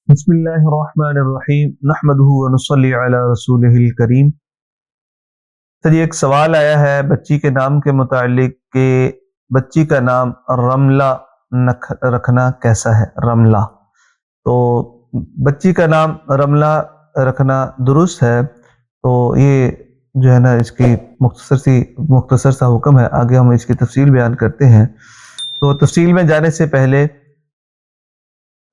بسم اللہ الرحمن الرحیم نحمدہ ونصلی علی رسولہ الکریم۔ سر یہ ایک سوال آیا ہے بچی کے نام کے متعلق کہ بچی کا نام رملہ رکھنا کیسا ہے؟ رملہ، تو بچی کا نام رملہ رکھنا درست ہے۔ تو یہ جو ہے نا اس کی مختصر سا حکم ہے، آگے ہم اس کی تفصیل بیان کرتے ہیں۔ تو تفصیل میں جانے سے پہلے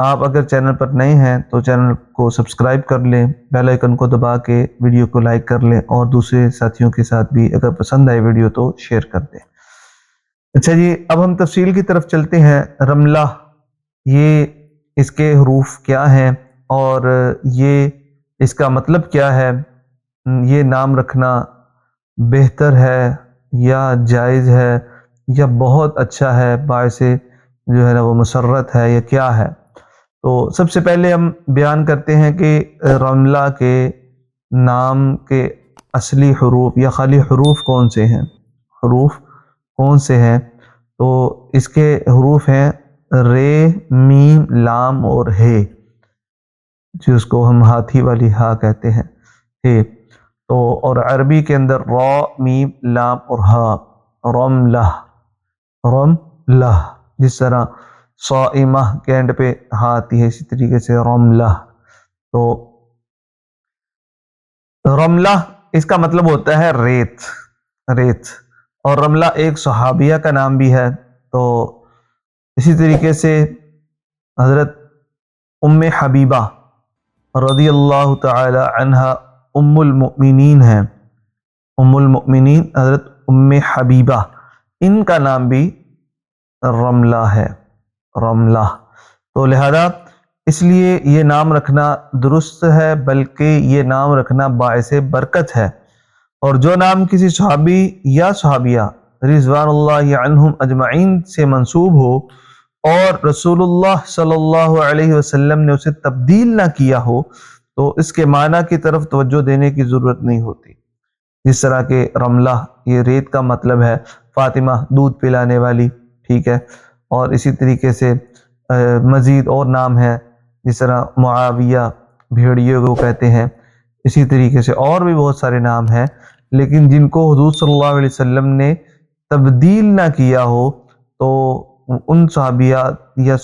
آپ اگر چینل پر نئے ہیں تو چینل کو سبسکرائب کر لیں، بیل آئیکن کو دبا کے ویڈیو کو لائک کر لیں اور دوسرے ساتھیوں کے ساتھ بھی اگر پسند آئے ویڈیو تو شیئر کر دیں۔ اچھا جی، اب ہم تفصیل کی طرف چلتے ہیں۔ رملہ، یہ اس کے حروف کیا ہیں اور یہ اس کا مطلب کیا ہے؟ یہ نام رکھنا بہتر ہے یا جائز ہے یا بہت اچھا ہے، باعث جو ہے نا وہ مسرت ہے یا کیا ہے؟ تو سب سے پہلے ہم بیان کرتے ہیں کہ رملہ کے نام کے اصلی حروف یا خالی حروف کون سے ہیں۔ حروف کون سے ہیں؟ تو اس کے حروف ہیں رے، میم، لام اور ہے، جس کو ہم ہاتھی والی ہا کہتے ہیں، ہے۔ تو اور عربی کے اندر را، میم، لام اور ہا، رملہ، رملہ، جس طرح صائمہ کے اینڈ پہ ہا آتی ہے اسی طریقے سے رملہ۔ تو رملہ اس کا مطلب ہوتا ہے ریت، ریت، اور رملہ ایک صحابیہ کا نام بھی ہے۔ تو اسی طریقے سے حضرت ام حبیبہ رضی اللہ تعالی عنہا ام المؤمنین ہیں، ام المؤمنین حضرت ام حبیبہ، ان کا نام بھی رملہ ہے، رملہ۔ تو لہذا اس لیے یہ نام رکھنا درست ہے، بلکہ یہ نام رکھنا باعث برکت ہے۔ اور جو نام کسی صحابی یا صحابیہ رضوان اللہ عنہم اجمعین سے منسوب ہو اور رسول اللہ صلی اللہ علیہ وسلم نے اسے تبدیل نہ کیا ہو تو اس کے معنی کی طرف توجہ دینے کی ضرورت نہیں ہوتی۔ جس طرح کہ رملہ یہ ریت کا مطلب ہے، فاطمہ دودھ پلانے والی، ٹھیک ہے۔ اور اسی طریقے سے مزید اور نام ہے، جس طرح معاویہ بھیڑیے کو کہتے ہیں، اسی طریقے سے اور بھی بہت سارے نام ہیں، لیکن جن کو حضور صلی اللہ علیہ وسلم نے تبدیل نہ کیا ہو تو ان صحابیات یا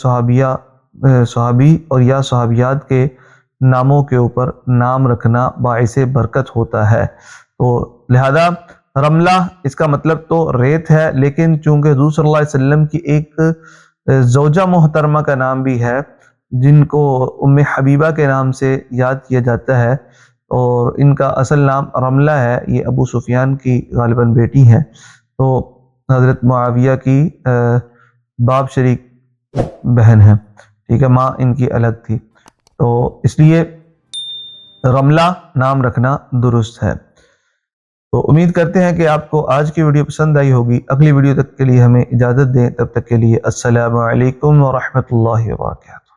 صحابی اور یا صحابیات کے ناموں کے اوپر نام رکھنا باعث برکت ہوتا ہے۔ تو لہذا رملہ اس کا مطلب تو ریت ہے، لیکن چونکہ حضور صلی اللہ علیہ وسلم کی ایک زوجہ محترمہ کا نام بھی ہے جن کو ام حبیبہ کے نام سے یاد کیا جاتا ہے، اور ان کا اصل نام رملہ ہے، یہ ابو سفیان کی غالباً بیٹی ہیں، تو حضرت معاویہ کی باپ شریک بہن ہیں، ٹھیک ہے، ماں ان کی الگ تھی، تو اس لیے رملہ نام رکھنا درست ہے۔ تو امید کرتے ہیں کہ آپ کو آج کی ویڈیو پسند آئی ہوگی۔ اگلی ویڈیو تک کے لیے ہمیں اجازت دیں، تب تک کے لیے السلام علیکم ورحمۃ اللہ وبرکاتہ۔